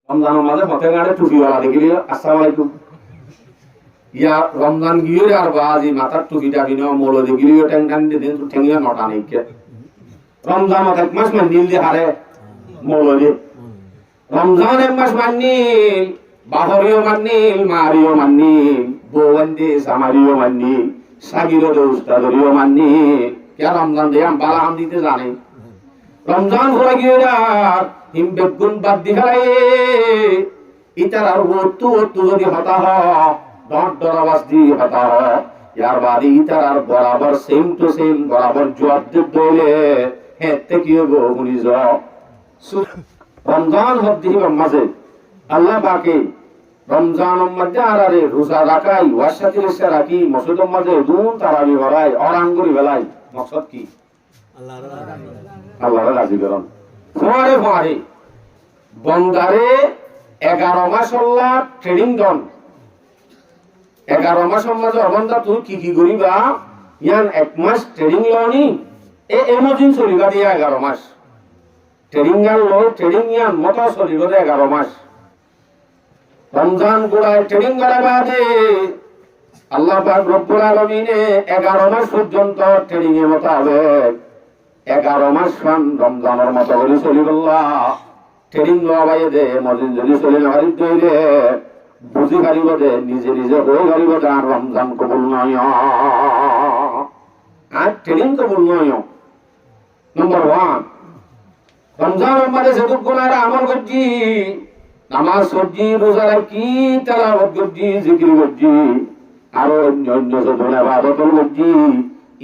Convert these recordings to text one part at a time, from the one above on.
রমজানের মাঝে পথে গাড়ে টুপিওয়ালা দেখিলি আসসালামু আলাইকুম ইয়া রমজান গিয়ে আর বাজি মাথার টুপিটা বিনো মোল দেখিলি ট্যাং ট্যাং দিন ঠেঙ্গিয়া নটা নেই রমজান এক মাস মানিল দিয়ে হারে মোল দিয়ে রমজান এক মাস মানিল বাহরিও মানিল মারিও মানিল বৌবন্দি সামারিও মানিল সাগিরো উস্তাদরিও মানিল কে রমজান দিয়ে বালা হাম দিতে জানে রমজান ঘুরে গিয়ে আর হিম বেগুন বাদ দি ফেলাই ইতার আর ওতু যদি হতা হট ডরাবাস দি হতা ইয়ার বাদি ইতার আর বরাবর সেম টু সেম বরাবর জবাব দিলে হেতে কি হবো উনি রমজান হদ্দি মাঝে আল্লাহ পাকে রমজান মধ্যে আর আরে রোজা রাখাই ওয়াসাতির সে রাখি মসজিদের মাঝে দুন তারাবি ভরাই অরাঙ্গুরি বেলাই মকসদ কি আল্লাহর রাজি করুন ফোয়ারে ফোয়ারে বন্দারে 11 মাস আল্লাহ ট্রেনিং দন 11 মাস মাঝে অবন্দা তুই কি করিবা ইয়ান 1 মাস ট্রেনিং লনি এমজিন চলিবা দিয়া 11 মাস ট্রেনিং গান লো ট্রেনিং ইয়ান মতো চলিব 11 মাস রমজান গোড়ায় ট্রেনিং করার বাদে আল্লাহ পাক রব্বুল আলামিনে 11 মাস পর্যন্ত ট্রেনিং এর মোতাবেক 11 মাস খান রমজানের মতো করে চলিবল্লা ট্রেনিং লওয়াই দে মজিন যদি চলি না হারিব দইলে বুঝি হারিব দে নিজে হয়ে হারিব দে আর রমজান কবুল নয় আর ট্রেনিং কবুল নয় নম্বর 1 রমজান আমাদের যেটুক গুনার আমল করছি নামাজ পড়ছি রোজা রাখি তেলাওয়াত করছি জিকির করছি আরো অন্য যত ইবাদত করছি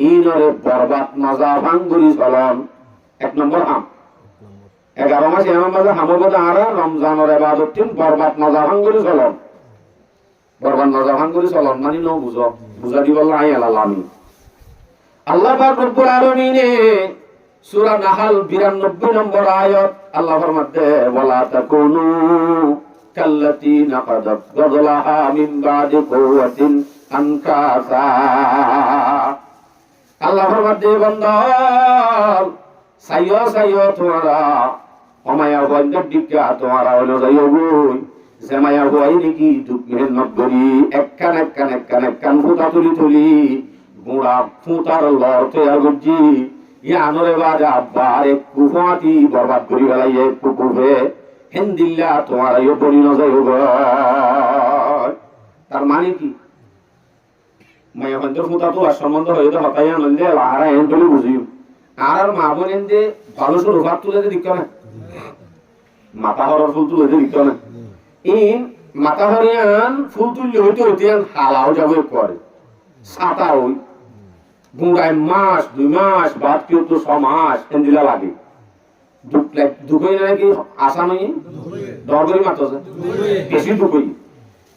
ইনরে বরবাদ মজা ভাঙ্গুরি চলন 1 নম্বর হাম 11 মাস এমন মাঝে হামবদ আর রমজানের ইবাদত তিন বরবাদ মজা ভাঙ্গুরি চলন বরবাদ মজা ভাঙ্গুরি চলন মানে ন বুঝা দি বললা আই আলামি আল্লাহ পাক রব্বুল আলামিনে সূরা নাহল 92 নম্বর আয়াত আল্লাহ ফরমাতে ওয়ালা তাকুনু কাল্লাতী নাকাদাত গযলাহা মিন বাদি কুওয়াতিন আনকাসা আল্লাহ ফরমাতে বান্দা সাইয়ো তোমরা অমায়া বন্ধ দিকা তোমরা হলো যাইও গই জামায়া হই নাকি দুঃখের নগরী একখান ফুটা তুলি গুড়া ফুটার লড়তে আগজি ইয়ানরে বাজা বারে কুফাতি বরবাদ করি ফেলাইয়ে কুকুফে হিন্দিল্লা তোমার ইয়ে পড়ি না যাই তার মানে কি মায়া বন্ধের ফুটা তো আর সম্বন্ধ হয়ে তো হতাই আনন্দে আরা এন বলে বুঝিও আর মা বোন এনদে ভালো সর ভাত তুলে দিক না মাথা হরার ফুল তুলে দিক না ইন মাথা হরিয়ান ফুল তুললে হইতে হালাও যাবে করে সাতা ওই গুড়ায় মাস 2 মাস বাদ কেউ তো 6 মাস এন্দিলা লাগে দুঃখই নাকি আশা নই দরগরি মাত্র বেশি দুঃখই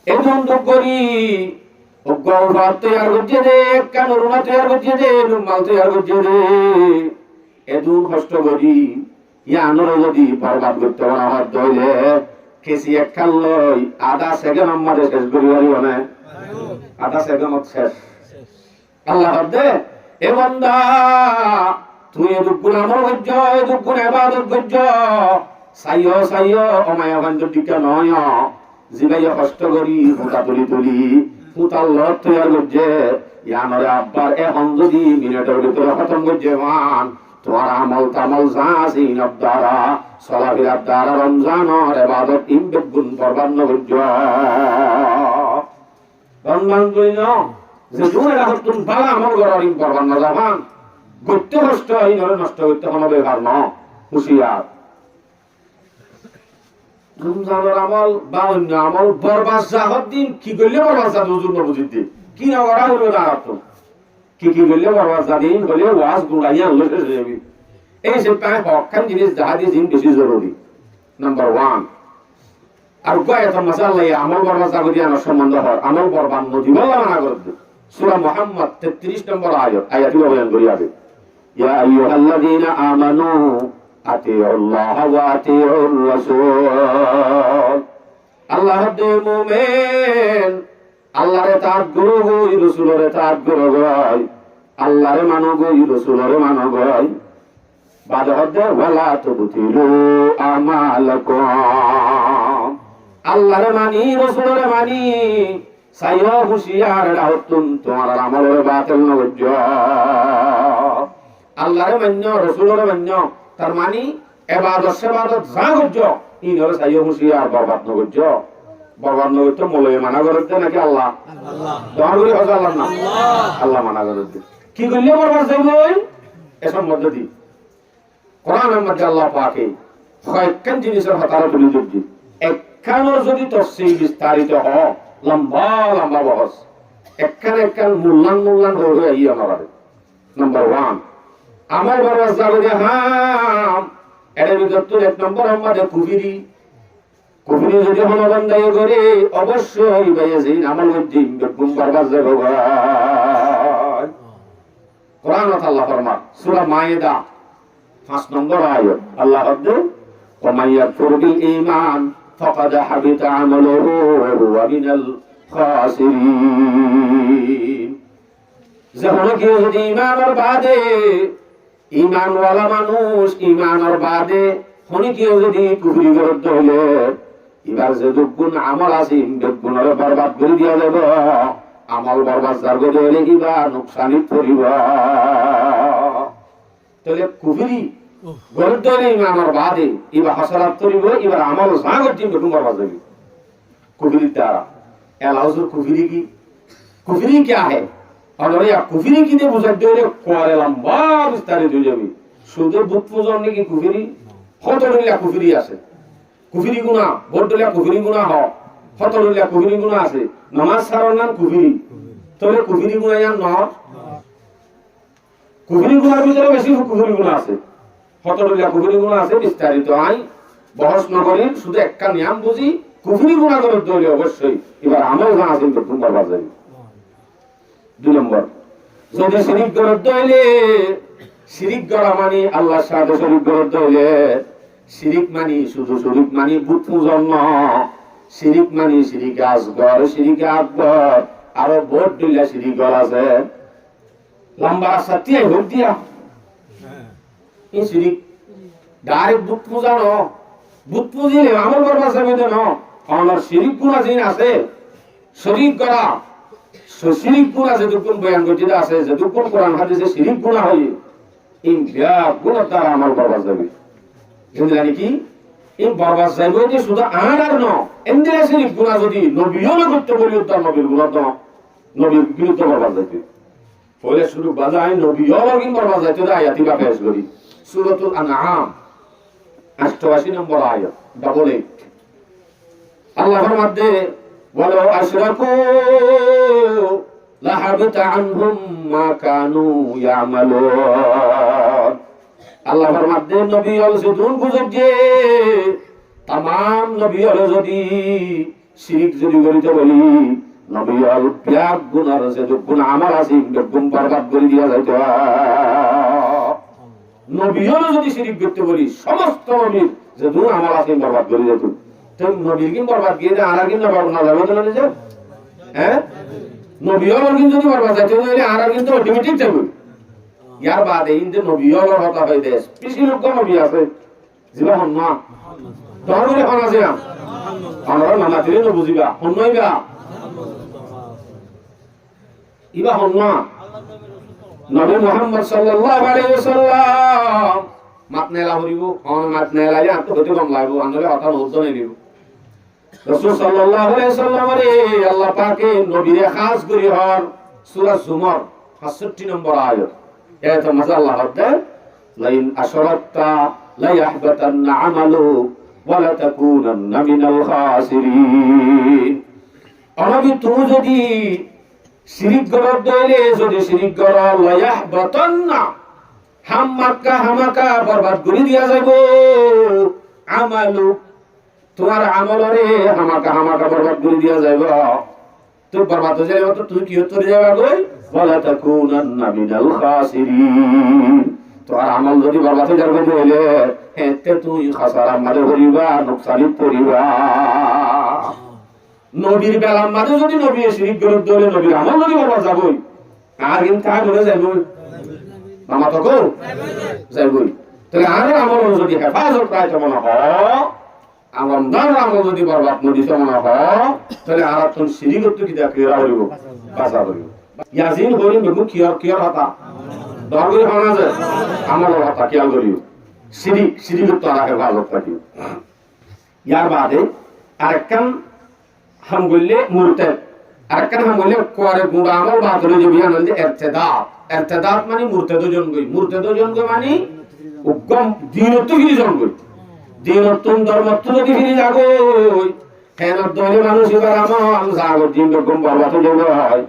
এমন দুঃখ করি অজ্ঞান তৈরি করছে রে কেন রুমা তৈরি করছে রে রুমাল তৈরি করছে রে এদুন কষ্ট করি ইয়ানরে যদি বরবাদ করতে আমার দইলে কেসি একখান লই আধা সেকেন্ড আমাদের শেষ করি পারিব না আধা সেকেন্ড শেষ আল্লাহ দে এ বান্দা তুই দুগুণ আমল করছ দুগুণ ইবাদত করছ সাইয়ো অমায়া বান্ধ টিকা নয় জিবাইয়া কষ্ট করি ফুটা তুলি ফুটার লট তৈরি করছে ইয়ানরে আব্বার এখন যদি মিনিটের ভিতরে খতম করছে মান তোমার আমল তামল যা সিনব দ্বারা সলাফিরার দ্বারা রমজানের ইবাদত বেগুণ বরবাদ করছ রমজান কই না যে তুমি এটা তুমি ভালো আমল করার বরবাদ না যাবান করতে কষ্ট হয় নষ্ট করতে কোনো ব্যাপার ন হুঁশিয়ার রমজানের আমল বা অন্য আমল বরবাদ যাহর দিন কি করলে বরবাদ যা দুজন বুঝিত দিন কি না করা হলো না তো কি করলে বরবাদ যা দিন হলে ওয়াজ গুড়াইয়া আনলো শেষ হয়ে যাবে এই যে প্রায় হকান জিনিস যাহাদি জিন বেশি জরুরি নাম্বার 1 আর কয়েক মাসাল্লাহ আমল বরবাদ যা করি আমার সম্বন্ধ হয় আমল বরবাদ নদী বলা মানা করবে সূরা মুহাম্মদ 33 নম্বর আয়াতটি বয়ান করি আগে ইয়া আইয়ুহাল্লাযীনা আমানু আতিউল্লাহ ওয়া আতিউর রাসূল আল্লাহর মুমিন আল্লাহরে তার গুরু গই রাসূলের তার গুরু গই আল্লাহরে মানো গই রাসূলের মানো গই বাদহদ ওয়ালা তুবতিলু আমালাকুম আল্লাহরে মানি রাসূলরে মানি সাইয়া হুশিয়ার রাহতুন তোমার আমলের বাতিল নগজ আল্লাহরে মান্য রাসূলরে মান্য তার মানি ইবাদত সেবাদত যা গজ ইনরে সাইয়া হুশিয়ার বরবাদ নগজ মৌলবি মানা করতে নাকি আল্লাহ তোমার করে হযরত আল্লাহ না আল্লাহ মানা করতে কি করলে বরবাদ যাইব এসব মধ্যে কোরআনের মধ্যে আল্লাহ পাকে কয়েকখান জিনিসের হতারা তুলে ধরছি একখানোর যদি তফসিল বিস্তারিত হয় লম্বা লম্বা বহস একখান মূল্যায়ন হয়ে আই আমার নাম্বার 1 আমার বরবাদ যাবে যে হাম এর ভিতর তো এক নম্বর আমাদের কুফরি যদি হনবন্দায় করে অবশ্যই বাইরে আমল মধ্যে বেগুন বরবাদ যাবে কোরআন আল্লাহ ফরমান সূরা মায়েদা 5 নম্বর আয়াত আল্লাহ বলে ওমান ইয়াকফুর বিল ঈমান ফাকাদ হাবিতা আমালুহু ওয়া হুয়া মিনাল খাসিরিন যখন কেউ যদি ঈমানের বাদে ঈমানওয়ালা মানুষ ঈমানের বাদে হনি কেউ যদি কুফরি করত হলে এবার যে দুগুণ আমল আছে বেগুনের বরবাদ করে দিয়া যাবে আমল বরবাদ করবে হলে কিবা নুকসানি পড়িব তাহলে কুফরি গরত নেই আমার বাদে এবার হাসারাত করিব এবার আমল সাগর টিম বেগুন বরবাদ যাবে কুফরির দ্বারা এলাউজুর কুফরি क्या है और या কুফরি কি দিয়ে বুঝাতে হলে কোয়ারে লম্বা বিস্তারিত হয়ে যাবে শুধু বুত পূজন নাকি কুফরি হতরলিয়া কুফরি আছে কুফরি গুনাহ বড়লিয়া কুফরি গুনাহ হয় হতরলিয়া কুফরি গুনাহ আছে নামাজ ছাড়ার নাম কুফরি তাহলে কুফরি গুনাহ ইয়ান না কুফরি গুনার ভিতরে বেশি কুফরি গুনাহ আছে হতরলিয়া কুফরি গুনাহ আছে বিস্তারিত আই বহস নগরী শুধু একটা নিয়ম বুঝি কুফরি গুনাহ করতে হলে অবশ্যই এবার আমল না আছে তো বরবাদ যাবে 2 নম্বর যদি শিরিক করতে হলে শিরিক করা মানে আল্লাহর সাথে শরীক করতে হলে শিরিক মানে শুধু শরীক মানে বুত পূজন না শিরিক মানে শিরিক আসগর শিরিক আকবর আরো বহুত দিলা শিরিক আছে লম্বা সত্যি হোক দিয়া এই শিরিক ডাইরেক্ট বুত পূজানো বুত পূজিলে আমল বরবাদ যাবে না আমার শিরিক গুনাহ জিন আছে শরীক করা শিরিক গুনাহ যে দুকুন বয়ান গঠিত আছে যে দুকুন কোরআন হাদিসে শিরিক গুনাহ হয় এই বিয়া গুনাহ দ্বারা আমল বরবাদ যাবে জানি কি এই বরবাদ যাবে যে শুধু আর ন এন্দিরা শিরিক গুনাহ যদি নবীও না করতে বলি তার নবীর গুনাহ তো নবীর বিরুদ্ধে বরবাদ যাবে পরে শুরু বাজায় নবীও লাগি বরবাদ যাইতে আয়াতি বা পেশ করি সূরাতুল আনআম 88 নম্বর আয়াত 88 আল্লাহর মধ্যে ওয়ালাউ আশরাকু লাহাবিতা আনহুম মা কানু ইয়ামালুন আল্লাহর মধ্যে নবী হল সুদুন বুঝে तमाम নবী হল যদি শিরক যদি করিতে বলি নবী হল ব্যাগ গুনাহ আছে গুনাহ আমার আছে বেগুন বরবাদ করে দিয়া যাইতো নবী হল যদি শিরক করতে বলি সমস্ত নবী যে গুনাহ আমার আছে বরবাদ করে যেত তো নবীর কি বরবাদ গিয়ে আর কি না বরবাদ না যাবে না যে হ্যাঁ নবী হল কিন্তু যদি বরবাদ যাইতো তাহলে আর কিন্তু অটোমেটিক যাবে ইয়ার বাদে ইনতে নবী হল হতা হয় দেশ বেশি লোক নবী আছে জিবা হন না তোমরা কোন আছে না আমরা নানা দিলে তো বুঝিবা হনইবা ইবা হন না নবী মুহাম্মদ সাল্লাল্লাহু আলাইহি ওয়াসাল্লাম মাতনেলা হরিব অন মাতনেলা ইয়া তো হতে কম লাগবো আনলে হতা নউত নেই দিব রাসূল সাল্লাল্লাহু আলাইহি ওয়াসাল্লাম রে আল্লাহ পাকে নবীরে খাস করি হর সূরা জুমার 65 নম্বর আয়াত এটা মজা আল্লাহ বলে লাইন আশরাকতা লা ইয়াহবাতান্না আমালু ওয়া লা তাকুনান্না মিনাল খাসিরিন আরবি তুমি যদি শিরিক গরব দইলে যদি শিরিক গরব লা ইয়াহবাতান্না হামাকা বরবাদ করে দিয়া যাইবো আমালু তোমার আমলরে হামাকা বরবাদ করে দিয়া যাইবো তুই বরবাদ হয়ে যাবে তো তুই কি হতে যাবে গো ওয়ালা তাকুনান্না মিনাল খাসিরিন তোর আমল যদি বরবাদ হয়ে যাবে তাহলে এতে তুই খাসারা মাঝে করিবা নুকসানি পড়িবা নবীর বেলার মাঝে যদি নবী শিরিক করে দলে নবীর আমল যদি বরবাদ যাবে আর কিন্তু তা বলে যাবে মামা তো কো যাবে তাহলে আর আমল যদি হেফাজত পায় তেমন হয় রমজান আমল যদি বরবাদ নদীতে মনে হয় তাহলে আর একজন সিঁড়ি করতে কি দেখে করিব বাঁচা করিব ইয়াজিন করিম বেগু কিয়র কিয়র হতা দরগরি হওয়া যায় আমলের হতা কিয়াল করিব সিঁড়ি করতে আর হেফাজত থাকিব ইয়ার বাদে আরেকখান হাম বললে মুরতাদ আরেকখান হাম বললে কোয়ারে গুঁড়া আমল বাদ হয়ে যাবে আনন্দে এরতেদাত মানে মুরতাদ জনগই মানে উগ্গম দিনত গিরি জনগই দিনতুন ধর্মত্ব যদি ফিরে যাগই হেন দলে মানুষ এবার আমল জাগর দিন রকম বরবাদ হয়ে যাবে হয়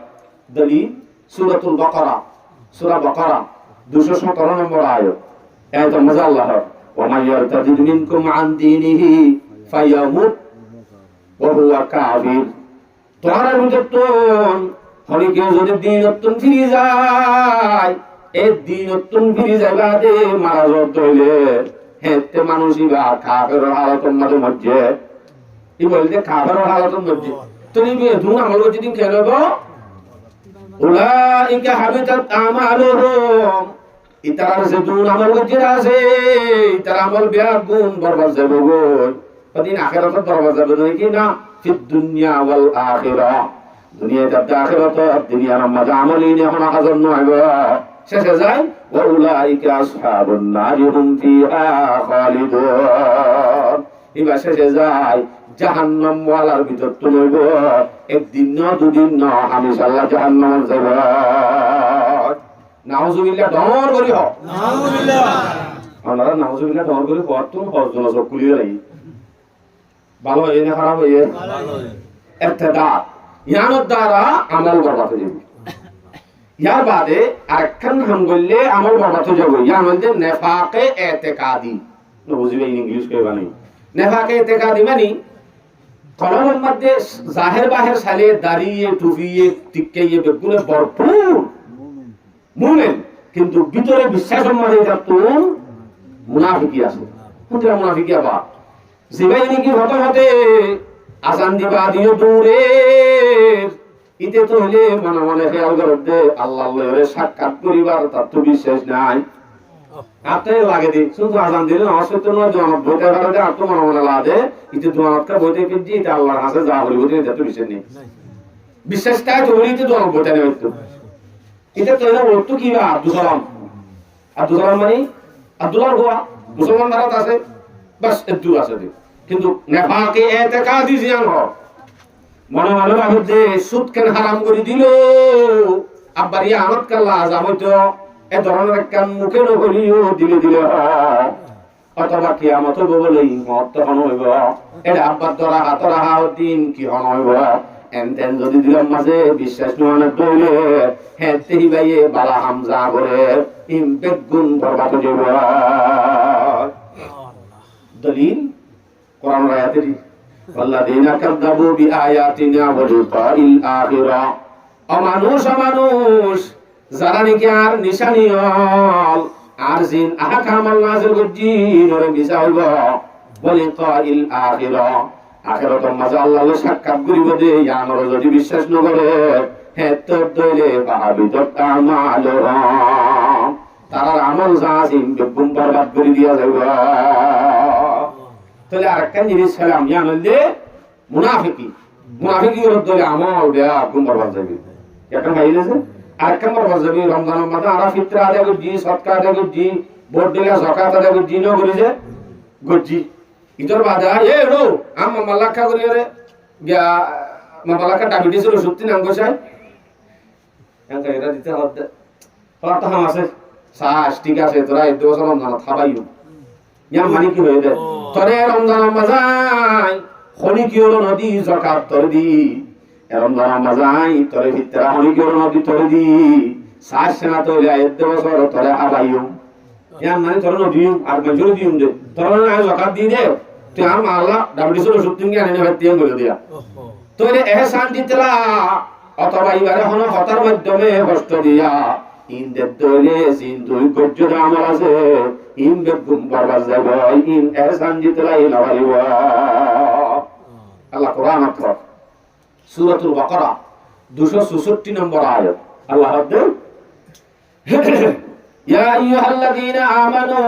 দলিল সূরাতুল বাকারা সূরা বাকারা 217 নম্বর আয়াত এত মজা আল্লাহ ওয়া মাইয়ারতাদিদ মিনকুম আন দীনিহি ফায়ামুত ওয়া হুয়া কাফির তোমরা বুঝতন হলি কেউ যদি দিনতুন ফিরে যায় এই দিনতুন ফিরে যাবে দে মারা যত হইলে হেতে মানুষই বা কাফের হালাতের মধ্যে ই বলতে কাফের হালাতের মধ্যে তুমি দুন আমল যদি কেন গো উলাইকা হাবিতাত আমালুহুম ইতার যে দুন আমল গজির আছে ইতার আমল বিয়া গুণ বরবাদ যাবে গো কদিন আখিরাতে বরবাদ যাবে নাকি না ফিদ দুনিয়া ওয়াল আখিরা দুনিয়াতে আখিরাত দুনিয়ার মজা আমলই নে হনা হাজার নয় গো শেষে যায় ওয়া উলাইকা আসহাবুন নারি হুম ফিহা খালিদুন এবার শেষে যায় জাহান্নাম ওয়ালার ভিতর তো লইব একদিন না দুদিন না আমি আল্লাহ জাহান্নামে যাব নাউজুবিল্লাহ ডর করি হ নাউজুবিল্লাহ আমরা নাউজুবিল্লাহ ডর করি বর্তমান হরজন সব খুলিয়ে রাখি ভালো হয় না খারাপ হয় ভালো হয় ইরতিদা ইয়ানোর দ্বারা আমল বরবাদ হয়ে যাবে ইয়ার বাদে আরেকখান হাম বললে আমল বরবাদ হয়ে যাবে ইয়া মানে নেফাকে ইতিকাদি বুঝিবে ইংলিশ কইবা নাই নেফাকে ইতিকাদি মানে কলমের মধ্যে জাহের বাহের সালে দাঁড়িয়ে টুপিয়ে টিকিয়ে বেগুনে ভরপুর মুমিন কিন্তু ভিতরে বিশ্বাসের মধ্যে যাতুন মুনাফিকি আছে কোনটা মুনাফিকি আবা জিবাই নাকি হতে আজান দিবা দিও দূরে ইতে তো হলে মনে মনে খেয়াল করতে আল্লাহর সাক্ষাৎ করিবার তার তো বিশ্বাস নাই আতে লাগে দি শুধু আজান দিলে অসত্য নয় জনক বইতে পারে আর তো মনে মনে লাগে ইতে জনকটা বইতে কিনছি এটা আল্লাহর কাছে যা হলি বইতে যত বিশ্বাস নেই বিশ্বাসটা জড়িত জনক বইতে নেই তো এটা তো না অর্থ কি বা আব্দুল সালাম মানে আব্দুল্লাহ গোয়া মুসলমান ভারত আছে বাস একটু আছে কিন্তু নেফাকে ইতিকাদি জিয়ান হ মনে মনে ভাবে যে সুদ কেন হারাম করে দিল আব্বার ইয়া আনত কাল্লা আযাব হইতো এ ধরনের একটা মুখে নগলিও দিলে অথবা কিয়ামত বলে মত তখন হইব এটা আব্বার দ্বারা হাতরা দিন কি হইব এনতেন যদি দিলাম মাঝে বিশ্বাস নয় দইলে হেতেই বাইয়ে বালা হামজা করে ইমপেক গুণ বরবাদ হয়ে যাব দলিল কোরআন আয়াতের ওয়াল্লাযীনা কাযযাবু বিআয়াতিনা ওয়া লিকাইল আখিরা অমানুষ যারা নাকি আর নিশানি হল আর জিন আহকাম আল্লাহ জিন ওরে বিচা হইব ওয়া লিকাইল আখিরা আখিরাতের মাঝে আল্লাহর সাক্ষাৎ করিব দে ইয়ানর যদি বিশ্বাস ন করে হেত দইলে বাহাবিত আমাল তারা আমল জাসিম বেগুম বরবাদ করে দিয়া যাইব তাহলে আরেকটা জিনিস সালাম ইয়ানলে মুনাফিকি ওর দলে আমল দেয়া বেগুম বরবাদ যাবে এখন ভাইলেছে আরেকটা বরবাদ যাবে রমজানের মাঝে আরা ফিতরা আদায় করছি সদকা আদায় করছি ভোট দিলে যাকাত আদায় করছি ন করেছে গজি ইতর বাদা এ রো আম মালাকা করি রে গিয়া মালাকা ডায়াবেটিস এর ওষুধ নাম গোছাই একা এরা দিতে হবে হয়তো হাম আছে শ্বাস ঠিক আছে তোরা এই বছর রমজান থাবাইও ইয়া মানে কি হয়ে যায় তোরে রমজান মাজাই খনি কি হলো নদী যাকাত তোর দি রমজান মাজাই তোরে ভিতরা খনি কি হলো নদী তোর দি শ্বাস না তো এই বছর তোরে হাবাইও ইয়া মানে তোর নদী আর গজুর দিউম দে তোর না যাকাত দি দে তুই আর মালা ডায়াবেটিসের ওষুধ তুমি আনে না দিয়ে বলে দিয়া তো এর এহসান দিতলা অথবা এবারে হলো হতার মাধ্যমে কষ্ট দিয়া ইনদের দলে জিন দুই গজ্জর আমল আছে ইন বেগুম বরবাদ যাব ইন এহসান দিতলা ইলাওয়ালি ওয়া আল্লাহ কোরআন আতর সূরাতুল বাকারা 266 নম্বর আয়াত আল্লাহ বলেন ইয়া আইয়ুহাল্লাযীনা আমানু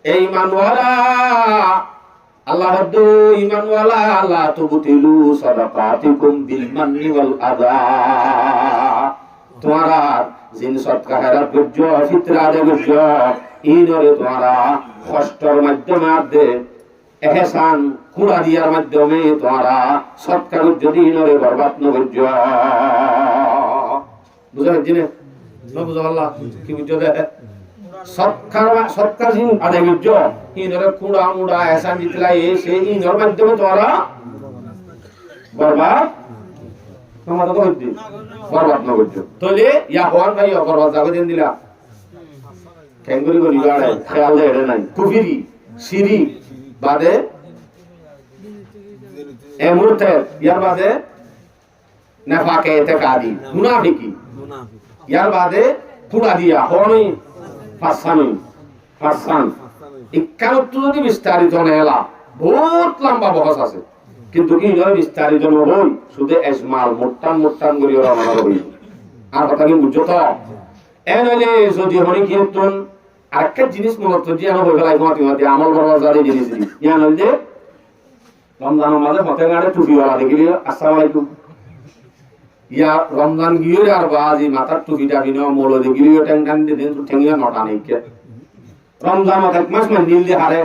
ঈমানওয়ালা আল্লাহ হদ্দু ইমানওয়ালা লা তুবতিলু সাদাকাতিকুম বিল মান্নি ওয়াল আযা তোমারা জিন সদকা হেরাত গজ্জ ফিতরা দে গজ্জ ইনরে তোমারা কষ্টর মাধ্যমে দে এহসান কুড়া দিয়ার মাধ্যমে তোমারা সদকা গজ্জ ইনরে বরবাদ ন গজ্জ বুঝা জিনে না বুঝা আল্লাহ কি বুঝো দে সৎকার জিন আদায় গজ্জ ইনরে কুড়া মুড়া এহসান জিতলা এ সেই ইনর মাধ্যমে তোমারা বরবাদ তোমাদের তো হইছে বরবাদ না করছো তাহলে ইয়া হওয়ার ভাই বরবাদ যাবে দিন দিলা কেঙ্গুরি করি গাড়ে খেয়াল দেয় এটা নাই কুফিরি সিরি বাদে এমুরতে ইয়ার বাদে নেফাকে এতেকাদি মুনাফিকি ইয়ার বাদে পুরা দিয়া হনি ফাসান ইকানত যদি বিস্তারিত নেলা বহুত লম্বা বহস আছে কিন্তু কি নয় বিস্তারিত নয় শুধু এজমাল মোটান করি ওরা মানা হই আর কথা কি বুঝছো তো এনলে যদি হনি কি তুন আরেকটা জিনিস মনে তো জিয়ানো হই ফেলাই মাটি আমল বড় জারি জিনিস ইয়ান হইলে রমজান মাঝে পথে গাড়ে টুপি ওয়ালা দেখিলি আসসালামু আলাইকুম ইয়া রমজান গিয়ে আর বাজি মাথার টুপিটা বিনো মোল দেখিলি ট্যাং ট্যাং দিন তো ঠেঙ্গিয়া নটা নেই কে রমজান এক মাস মান নীল দি হারে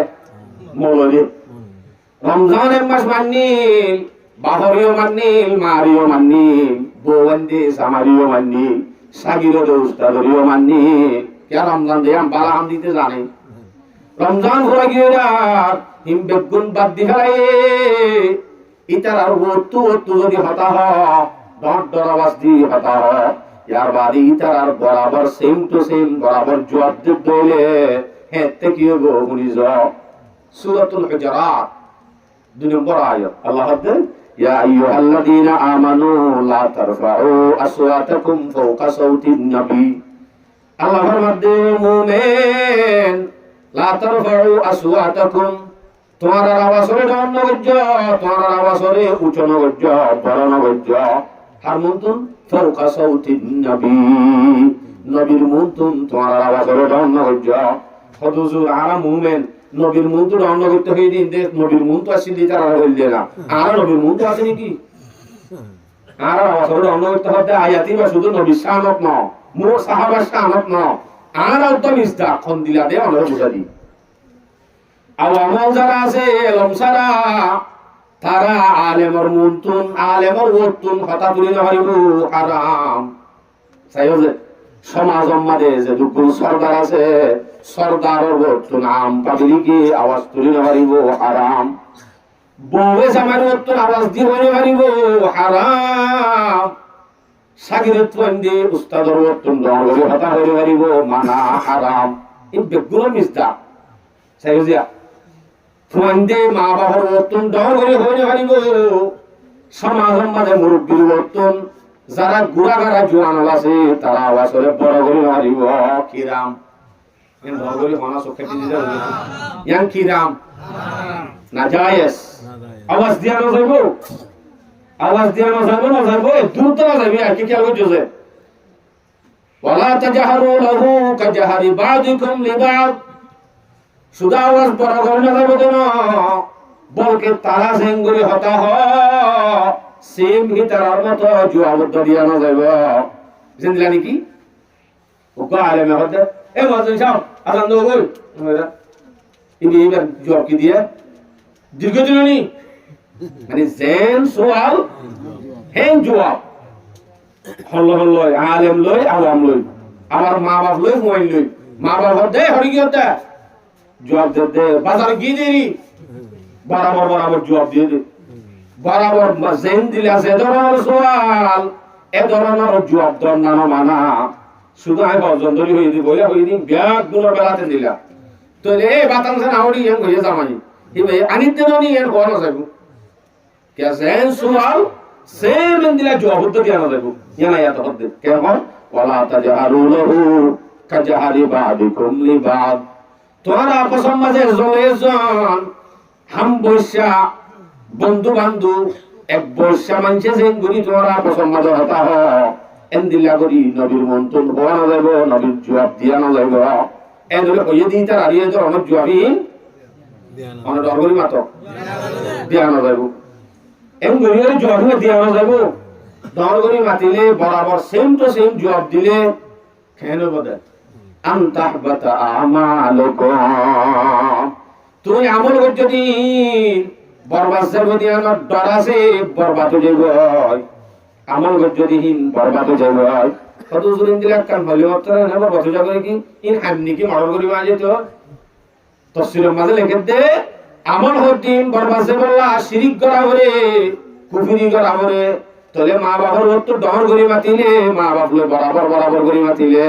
মোল দি রমজান এক মাস মান্নিল বাহরিও মান্নিল মারিও মান্নিল বৌবন্দি সামারিও মান্নিল সাগিরো উস্তাদরিও মান্নিল কে রমজান দিয়ে আম বালা আম দিতে জানে রমজান ঘুরে গিয়ে হিম বেগুন বাদ দি ফেলাই ইতার আর ওতু যদি হতা হ ডট ডরাবাস দি হতা হ ইয়ার বাদে ইতার আর বরাবর সেম টু সেম বরাবর জবাব দিলে হেতে কি হবো গুনিজ সূরাতুল হুজুরাত 2 নম্বর আয়াত আল্লাহ বলেন ইয়া আইয়ুহাল্লাযীনা আমানু লা তারফাউ আসওয়াতাকুম ফাওকা সাউতিন নবী আল্লাহ ফরমাতে মুমিন লা তারফাউ আসওয়াতাকুম তোমার আওয়াজে ডাউন গজ্জ তোমার আওয়াজে উচ্চ গজ্জ বড় গজ্জ আর মুনতুন ফাওকা সাউতিন নবী নবীর মুনতুন তোমার আওয়াজে ডাউন গজ্জ হুজুর আরা মুমিন নবীর মুন তো ডাউন করতে হই দিন দেখ নবীর মুন তো আসিল দি তারা হইল না আর নবীর মুন তো আছে নাকি আর আওয়াজে ডাউন করতে হতে আয়াতি বা শুধু নবী শানত না মোর সাহাবা শানত না আর একদম ইস্তা খন দিলা দে আমরা বুঝা দি আওয়ামল যারা আছে লমসারা তারা আলেমর মুনতুন আলেমর ওতুন কথা তুলি না হইব হারাম সাইও যে সমাজ আমাদের যে দুপুর সরদার আছে সরদারের ওতুন আম পাবলিকে আওয়াজ তুলি না হইব হারাম বউয়ে জামার ওতুন আওয়াজ দি হইব হারিব হারাম সাগিরত বন্দি উস্তাদর ওতুন দরবে হতা হইব হারিব মানা হারাম এই বেগুলো মিস্তা সাইও যে ফুয়ান্দে মা বাবার ওতন ডহরে হয়ে হারিব সমাজের মাঝে মুরব্বীর ওতন যারা গুড়াগাড়া জোয়ান আছে তারা আসলে বড় করে হারিব কিরাম এন বড় করে হনা চোখে দিতে ইয়ান কিরাম না জায়েজ আওয়াজ দিয়া না যাইব না যাইব দ্রুত না যাইবে আর কি খেয়াল করছো যে ওয়ালা তাজহারু লাহু কাজহারি বাযিকুম লিবাদ সুদা আওয়াজ বড় করে না যাবে কেন বলকে তারা সেঙ্গুরি হতা হ সেম গিটার মতো জবাব দিয়া না যাবে জিন্দলা নাকি ওকে আলেমে হতে এ মজুন সাহেব আসান দো বল ইনি এবার জবাব কি দিয়ে দীর্ঘ দিননি মানে জেন সওয়াল হেন জবাব হল্লো আলেম লই আওয়াম লই আমার মা বাপ লই মোবাইল লই মা বাপ হতে হরি কি হতে জবাব দে বাজারে গিয়ে দেরি বরাবর জবাব দিয়ে দে বরাবর জেন দিলে আছে ধরনের সওয়াল এ ধরনের জবাব দর না মানা শুধু আমি বজন্দরি হয়ে দি বইলা হই দিন ব্যাগ গুলো বেলাতে দিলা তো এ বাতান সে নাওড়ি এম হয়ে জামাই এ ভাই আনিতে ননি এর কোন যাইব কে জেন সওয়াল সেম দিলা জবাব তো দিয়া না যাইব ইয়ানা ইয়া তো হদ্দে কেমন ওয়ালা তাজহারু লাহু কাজহারি বাদিকুম লিবাদ তোরা আপস মাঝে জলেজন হাম বর্ষা বন্ধু বান্ধব এক বর্ষা মানছে যেন গুরি তোরা আপস মাঝে হতা হ এন্দিলা করি নবীর মন্তন হওয়া না যাইব নবীর জবাব দিয়া না যাইব এদরে হইয়ে দিই তার আরিয়ে তোর অনেক জবাবই মানে ডর করি মাতো দিয়া না যাইব এম গরিবের জবাব দিয়া না যাইব ডর করি মাতিলে বরাবর সেম টু সেম জবাব দিলে কেন বদে আনতাহবাতা আমালুকুম তুই আমল কর যদি বরবাদ যাব দিয়া না ডর আছে বরবাদ হয়ে যাইব আমল কর যদি বরবাদ হয়ে যাইব কত জুরিন দিলে কান হলি মাত্র না বরবাদ হয়ে যাবে কি ইন হামনি কি মরণ করি মাঝে তো তফসিরের মাঝে লিখে দে আমল হদিন বরবাদ বললা শিরিক করা হরে কুফরি করা হরে তলে মা বাবার তো ডর করি মাতিলে মা বাপলে বরাবর বরাবর করি মাতিলে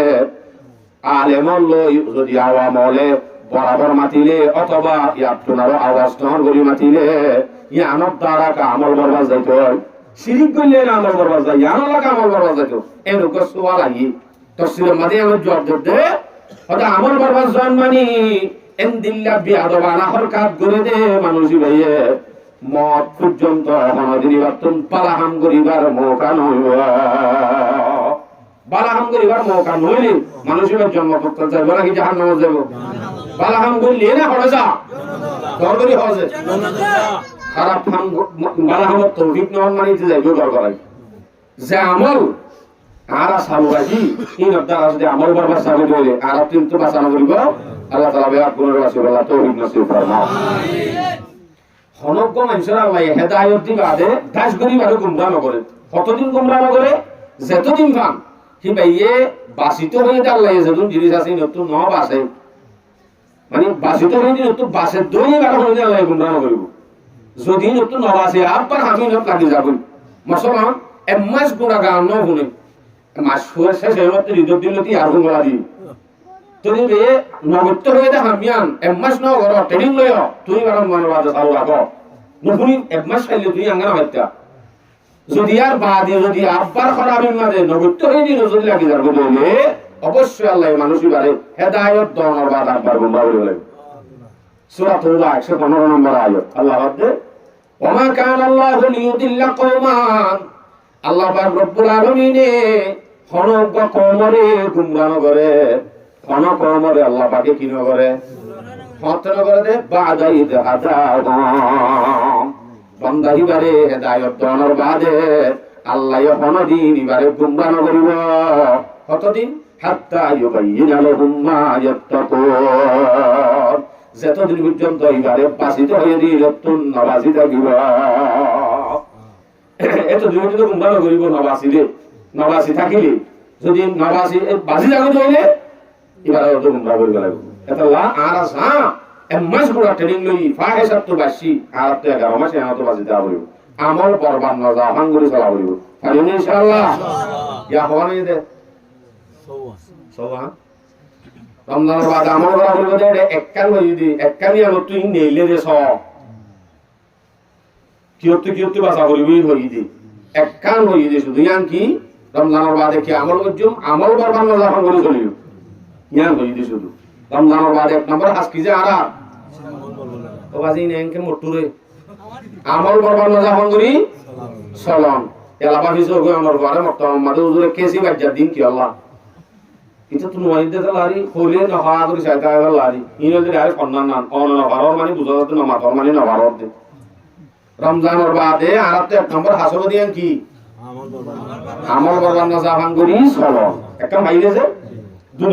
আলেমল যদি আওয়ামলে বরাবর মাতিলে অথবা ইয়ার আওয়াজ ডর করি মাতিলে ইয়া আনব দ্বারা আমল বরবাদ যাইতো শিরিক করলে আমল বরবাদ যায় ইয়ানো লাগা আমল বরবাদ যাইতো এরকম সওয়াল আই তফসিরের মাঝে আমি জবাব দে ওটা আমল বরবাদ জন মানি এন্দিল্লা বিয়াদবানা হরকাত করে দে মানুষই ভাইয়ে মত পর্যন্ত আমাদের বাতুন পালাহাম করিবার মৌকা নইব বালাহাম করিবার মৌকা নইলে মানুষের জন্ম করতে যাইব নাকি জাহান্নামে যাইব বালাহাম করলে না হড়ে যা দর করি হজে খারাপ হাম বালাহামত তৌফিক নন মানিতে যাইব দর করাই যে আমল আরা সালুবাজি ইন দ্বারা যদি আমল বরবাদ সাবিত হইলে আর কিন্তু বাঁচানো করিব আল্লাহ তাআলা বেয়াত পুনর্বাসী আল্লাহ তৌফিক নসিব ফরমাও হনজ্ঞ মানুষের আল্লাহ হেদায়েত দিবা দে দাস গরিব আর গুমরাহ নকরে কতদিন গুমরাহ নকরে যতদিন পান কি ভাইয়ে বাসিত হয়ে আল্লাহ যেদিন জিনিস আছে নতুন ন বাসে মানে বাসিত হয়ে নতুন বাসে দই আর হয়ে আল্লাহ গুমরাহ নকরিব যদি নতুন ন বাসে আবার আমি নত লাগি যাব মসলান এমাস গুড়া গান ন শুনে মাস শেষ হয়ে মত রিদত দিল কি আর গুমরাহ দি তুমি বে নগত্য হয়ে দে হামিয়ান এমাস ন ঘর ট্রেনিং লয় তুই বারণ মানবাদ চালু রাখো নুপুনি এমাস খাইলে তুই আঙ্গানা হত্যা যদি আর বাদে যদি আব্বার খরাবের মাঝে নগত্য হয়ে দিল যদি লাগি যার বলে অবশ্যই আল্লাহ মানুষই বারে হেদায়েত দনের বাদ আব্বার গুমরাহ বলে সূরা তাওবা 115 নম্বর আয়াত আল্লাহ বলে ওমা কান আল্লাহু লিয়ুদিল্লা কওমান আল্লাহ পাক রব্বুল আলামিন হনজ্ঞ কওমরে গুমরাহ করে কোন কর্মরে আল্লাহ পাকে কি করে ফতনা করে দে বাদাই দে আদাম বান্দাহি বারে হেদায়েত দনর বাদে আল্লাহ কোন দিন ইবারে গুমরাহ করিব কতদিন হাত্তা ইউবাইয়িনা লাহুম মা ইয়াত্তাকুন যতদিন পর্যন্ত ইবারে বাসিত হয়ে দিল তুন নবাসি থাকিব এত দিন তো গুমরাহ করিব নবাসি থাকিলে যদি নবাসি বাসি জাগত হইলে এবার তো গুমরাহ করে গেল এটা লা আর আসা এমাস পুরা ট্রেনিং লই ফাহেসাত তো বাসি আর তো 11 মাসে আতো বাসি দা হইব আমল বরবাদ না যা হাঙ্গুরি চালা হইব পারি ইনশাআল্লাহ ইয়া হওয়ানি দে সওয়া রমজানের বাদ আমল করা হইব দে এককান হই দি এককানি আর তুই নেইলে দে স কিয়তে বাসা করিবি হই দি এককান হই দি শুধু ইয়ান কি রমজানের বাদে কি আমল করজুম আমল বরবাদ না যা হাঙ্গুরি চলিব ইয়ান হই দি শুধু রমজানের বাদ এক নম্বর আজকে যে আরা তো বাজি নেনকে মটুরে আমল বরবাদ না যখন করি সালাম এলাবা হিসো গো আমার ঘরে মক্কা মাদে হুজুরে কেসি বাজ্জা দিন কি আল্লাহ এটা তো নয় দে লারি হলে না হা করি সাইতা লারি ইনো যে আরে কন্নান না অন না ভারো মানে বুঝাতে না মাথর মানে না ভারো দে রমজানের বাদে আরাতে এক নম্বর হাসব দিয়ান কি আমল বরবাদ না যখন করি সালাম একটা মাইরে যে দুই